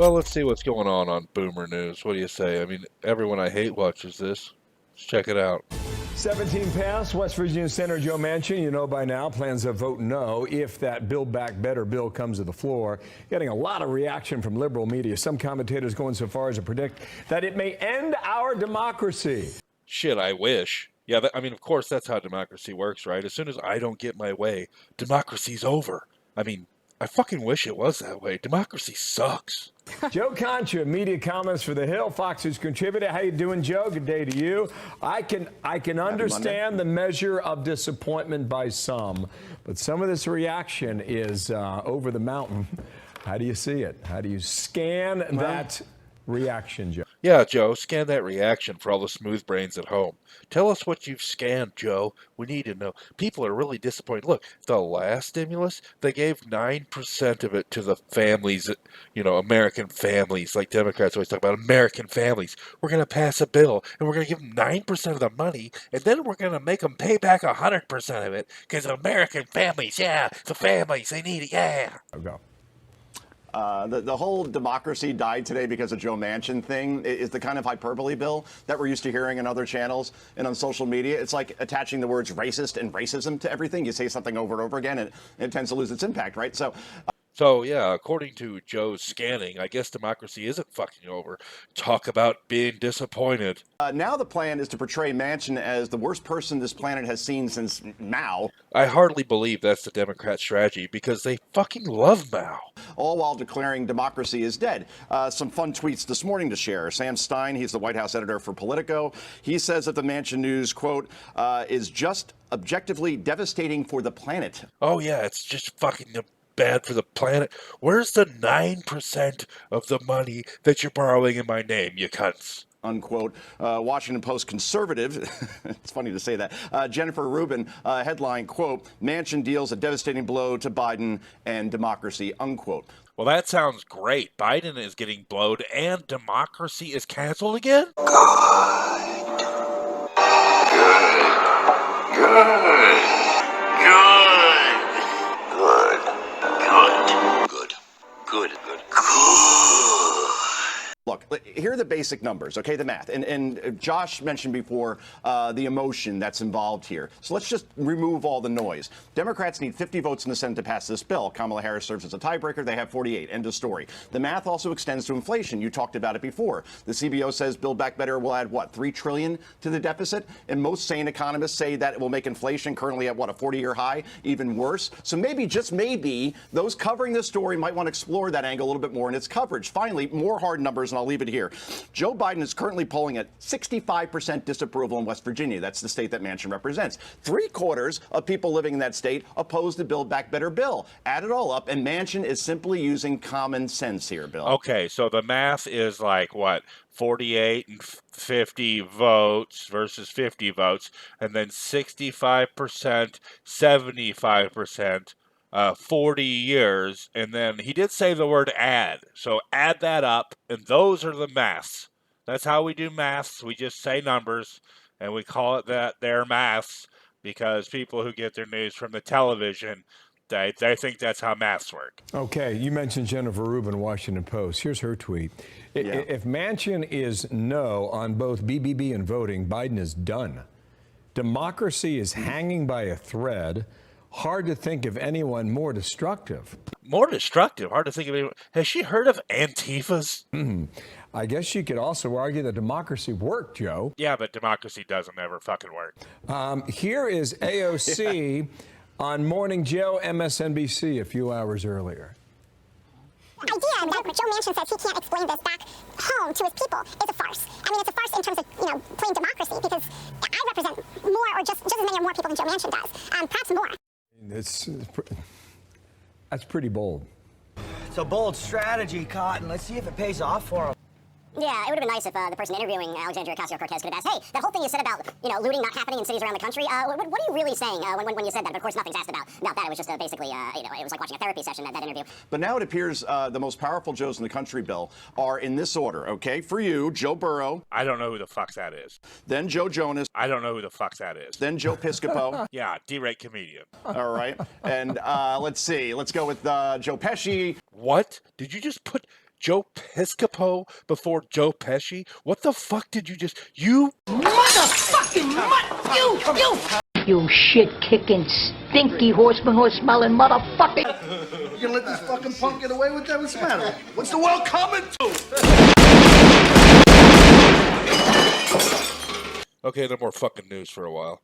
Well, let's see what's going on Boomer News. What do you say? I mean, everyone I hate watches this. Let's check it out. 17 past, West Virginia Senator Joe Manchin, you know by now, plans to vote no if that Build Back Better bill comes to the floor. Getting a lot of reaction from liberal media. Some commentators going so far as to predict that it may end our democracy. Shit, I wish. Yeah, I mean, of course, that's how democracy works, right? As soon as I don't get my way, democracy's over. I mean, I fucking wish it was that way. Democracy sucks. Joe Concha, media comments for The Hill, Fox News contributor. How you doing, Joe? Good day to you. I can understand the measure of disappointment by some, but some of this reaction is over the mountain. How do you see it? How do you scan that reaction, Joe? Yeah, Joe, scan that reaction for all the smooth brains at home. Tell us what you've scanned, Joe. We need to know. People are really disappointed. Look, the last stimulus, they gave 9% of it to the families, American families, like Democrats always talk about American families. We're going to pass a bill, and we're going to give them 9% of the money, and then we're going to make them pay back 100% of it, because American families, yeah, the families, they need it, yeah. Go. The whole democracy died today because of Joe Manchin thing is the kind of hyperbole, Bill, that we're used to hearing in other channels and on social media. It's like attaching the words racist and racism to everything. You say something over and over again, and it tends to lose its impact, right? So, yeah, according to Joe's scanning, I guess democracy isn't fucking over. Talk about being disappointed. Now the plan is to portray Manchin as the worst person this planet has seen since Mao. I hardly believe that's the Democrat strategy because they fucking love Mao. All while declaring democracy is dead. Some fun tweets this morning to share. Sam Stein, he's the White House editor for Politico. He says that the Manchin news, quote, is just objectively devastating for the planet. Oh, yeah, it's just fucking bad for the planet. Where's the 9% of the money that you're borrowing in my name, you cunts? Unquote. Washington Post conservative, it's funny to say that, Jennifer Rubin, headline, quote, Manchin deals a devastating blow to Biden and democracy, unquote. Well, that sounds great. Biden is getting blowed and democracy is canceled again? Good. Look, here are the basic numbers, okay, the math. And Josh mentioned before the emotion that's involved here. So let's just remove all the noise. Democrats need 50 votes in the Senate to pass this bill. Kamala Harris serves as a tiebreaker. They have 48. End of story. The math also extends to inflation. You talked about it before. The CBO says Build Back Better will add, what, $3 trillion to the deficit? And most sane economists say that it will make inflation currently at, what, a 40-year high, even worse. So maybe, just maybe, those covering this story might want to explore that angle a little bit more in its coverage. Finally, more hard numbers, and I'll leave it here. Joe Biden is currently polling at 65% disapproval in West Virginia. That's the state that Manchin represents. 3/4 of people living in that state oppose the Build Back Better bill. Add it all up, and Manchin is simply using common sense here, Bill. Okay, so the math is like, what, 48 and 50 votes versus 50 votes, and then 65%, 75%. 40 years, and then he did say the word add. So add that up, and those are the maths. That's how we do maths. We just say numbers, and we call it that they're maths because people who get their news from the television, they think that's how maths work. Okay, you mentioned Jennifer Rubin, Washington Post. Here's her tweet. If Manchin is no on both BBB and voting, Biden is done. Democracy is hanging by a thread. Hard to think of anyone more destructive. More destructive? Hard to think of anyone. Has she heard of Antifas? I guess you could also argue that democracy worked, Joe. Yeah, but democracy doesn't ever fucking work. Here is AOC on Morning Joe, MSNBC, a few hours earlier. The idea that Joe Manchin says he can't explain this back home to his people is a farce. I mean, it's a farce in terms of, plain democracy, because I represent more or just as many or more people than Joe Manchin does, perhaps more. That's pretty bold. It's a bold strategy, Cotton. Let's see if it pays off for him. Yeah, it would have been nice if the person interviewing Alexandria Ocasio-Cortez could have asked, hey, that whole thing you said about, looting not happening in cities around the country, what are you really saying when you said that? But of course, nothing's asked about that. It was just basically, it was like watching a therapy session, that interview. But now it appears the most powerful Joes in the country, Bill, are in this order, okay? For you, Joe Burrow. I don't know who the fuck that is. Then Joe Jonas. I don't know who the fuck that is. Then Joe Piscopo. Yeah, D-rate comedian. All right. And let's see. Let's go with Joe Pesci. What? Did you just put Joe Piscopo before Joe Pesci? What the fuck did you just... You... Motherfucking you shit-kicking, stinky horse-smelling motherfucker! You gonna let this fucking punk get away with that? What's the matter? What's the world coming to? Okay, no more fucking news for a while.